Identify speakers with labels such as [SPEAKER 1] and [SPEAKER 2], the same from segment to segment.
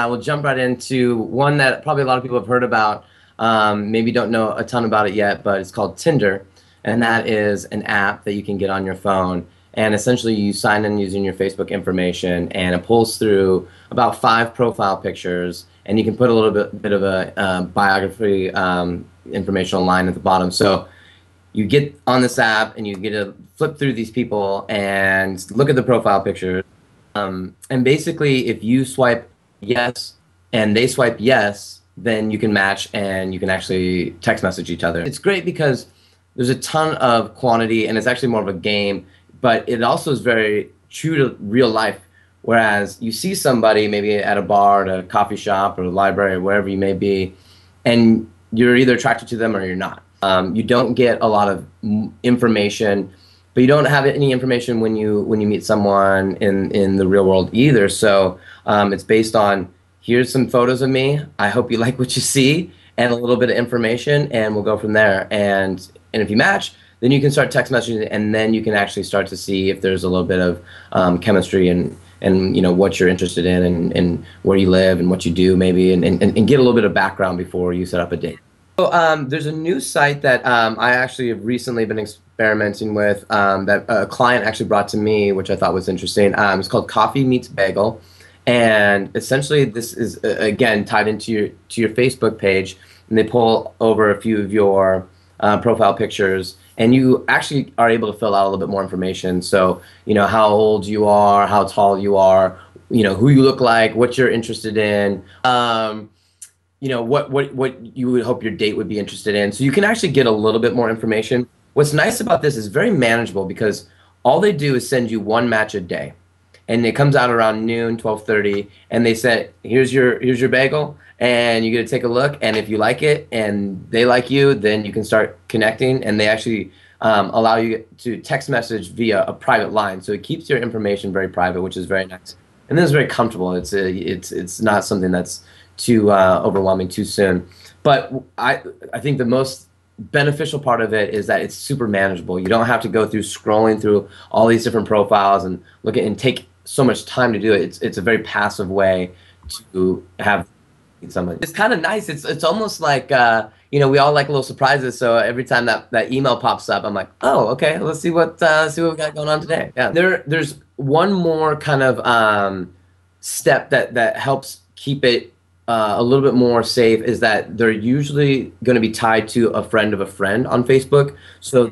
[SPEAKER 1] we'll jump right into one that probably a lot of people have heard about, maybe don't know a ton about it yet, but it's called Tinder, and that is an app that you can get on your phone. And essentially, you sign in using your Facebook information, and it pulls through about 5 profile pictures, and you can put a little bit of a biography informational line at the bottom. So you get on this app, and you get to flip through these people and look at the profile pictures. And basically, if you swipe yes and they swipe yes, then you can match and you can actually text message each other. It's great because there's a ton of quantity, and it's actually more of a game, but it also is very true to real life. Whereas you see somebody maybe at a bar, at a coffee shop, or a library, or wherever you may be, and you're either attracted to them or you're not. You don't get a lot of information, but you don't have any information when you meet someone in the real world either. So it's based on, here's some photos of me, I hope you like what you see, and a little bit of information, and we'll go from there. And if you match, then you can start text messaging, and then you can actually start to see if there's a little bit of chemistry and you know what you're interested in, and where you live and what you do maybe, and get a little bit of background before you set up a date. So there's a new site that I actually have recently been experimenting with, that a client actually brought to me, which I thought was interesting. It's called Coffee Meets Bagel, and essentially this is again tied into your Facebook page, and they pull over a few of your profile pictures, and you actually are able to fill out a little bit more information. So, you know, how old you are, how tall you are, you know, who you look like, what you're interested in, you know, what you would hope your date would be interested in. So you can actually get a little bit more information. What's nice about this is very manageable, because all they do is send you one match a day, and it comes out around noon, 12:30, and they say, here's your bagel, and you get to take a look, and if you like it and they like you, then you can start connecting, and they actually allow you to text message via a private line. So it keeps your information very private, which is very nice. And this is very comfortable. It's not something that's too overwhelming too soon. But I think the most beneficial part of it is that it's super manageable. You don't have to go through scrolling through all these different profiles and look at and take so much time to do it. It's a very passive way to have someone. It's kind of nice. It's almost like you know, we all like little surprises. So every time that email pops up, I'm like, oh, okay, let's see what we got going on today. Yeah. There's one more kind of step that helps keep it a little bit more safe, is that they're usually going to be tied to a friend of a friend on Facebook, so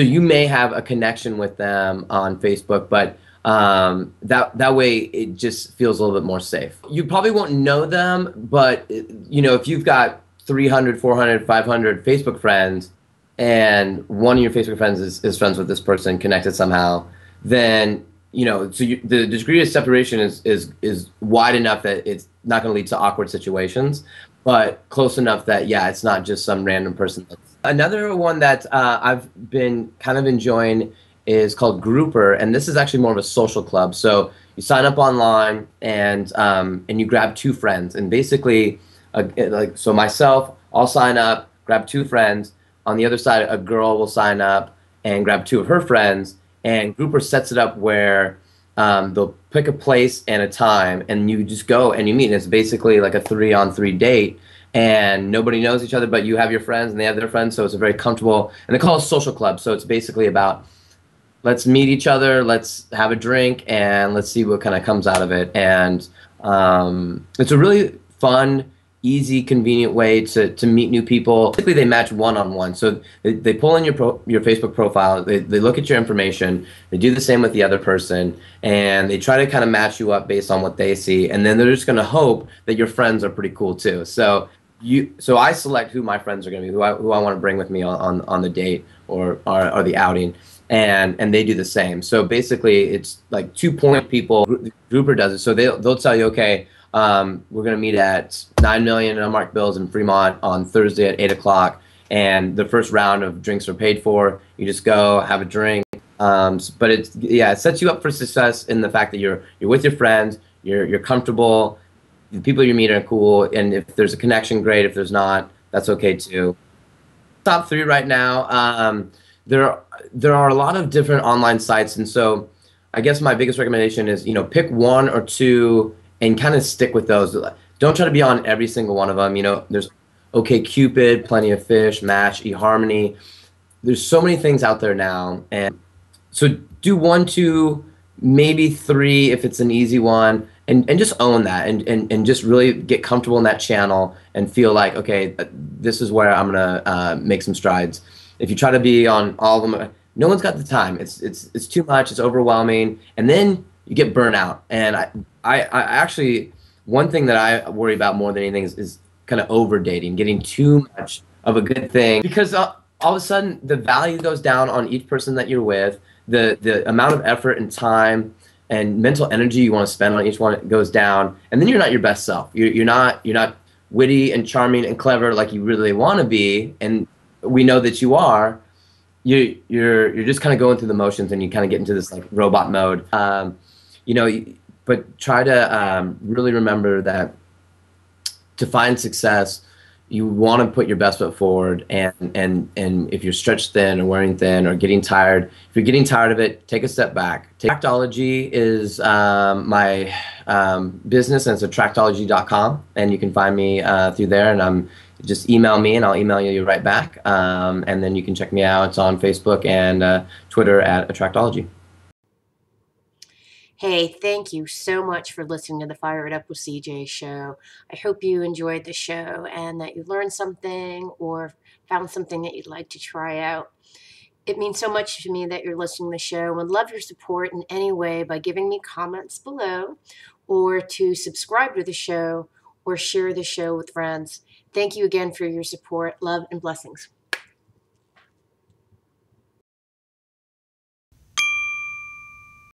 [SPEAKER 1] you may have a connection with them on Facebook, but that way it just feels a little bit more safe. You probably won't know them, but you know, if you've got 300, 400, 500 Facebook friends, and one of your Facebook friends is friends with this person, connected somehow, then you know, so the degree of separation is wide enough that it's not going to lead to awkward situations, but close enough that, yeah, it's not just some random person. Another one that I've been kind of enjoying is called Grouper, and this is actually more of a social club. So you sign up online, and you grab 2 friends, and basically, like, so myself, I'll sign up, grab 2 friends. On the other side, a girl will sign up and grab 2 of her friends. And Grouper sets it up where they'll pick a place and a time, and you just go and you meet. And it's basically like a 3-on-3 date, and nobody knows each other, but you have your friends and they have their friends, so it's a very comfortable, and they call it a social club. So it's basically about, let's meet each other, let's have a drink, and let's see what kind of comes out of it. And it's a really fun, easy, convenient way to meet new people. Typically, they match one-on-one. So they pull in your Facebook profile, they look at your information, they do the same with the other person, and they try to kind of match you up based on what they see, and then they're just going to hope that your friends are pretty cool too. So I select who my friends are going to be, who I want to bring with me on the date or the outing, and they do the same. So basically, it's like 2-point people. Grouper does it. So they'll tell you, okay, we're going to meet at 9 million unmarked bills in Fremont on Thursday at 8 o'clock, and the first round of drinks are paid for. You just go, have a drink. But it sets you up for success in the fact that you're with your friends, you're comfortable, the people you meet are cool, and if there's a connection, great. If there's not, that's okay too. Top 3 right now. There are a lot of different online sites, and so I guess my biggest recommendation is, you know, pick 1 or 2 and kind of stick with those. Don't try to be on every single one of them. You know, there's OK Cupid, Plenty of Fish, Match, eHarmony. There's so many things out there now, and so do one, two, maybe three if it's an easy one, and just own that, and just really get comfortable in that channel and feel like, okay, this is where I'm gonna make some strides. If you try to be on all of them, no one's got the time. It's too much. It's overwhelming, and then you get burnt out. And I actually, one thing that I worry about more than anything is kind of over dating, getting too much of a good thing, because all of a sudden the value goes down on each person that you're with. The amount of effort and time and mental energy you want to spend on each one goes down, and then you're not your best self. You're not witty and charming and clever like you really want to be, and we know that you are. You're just kind of going through the motions, and you kind of get into this like robot mode. You know, but try to really remember that to find success, you want to put your best foot forward, and if you're stretched thin or wearing thin or getting tired, if you're getting tired of it, take a step back. Tractology is my business, and it's tractology.com, and you can find me through there, and just email me and I'll email you right back, and then you can check me out on Facebook and Twitter at Attractology.
[SPEAKER 2] Hey, thank you so much for listening to the Fire It Up with CJ show. I hope you enjoyed the show and that you learned something or found something that you'd like to try out. It means so much to me that you're listening to the show, and love your support in any way by giving me comments below, or to subscribe to the show or share the show with friends. Thank you again for your support. Love and blessings.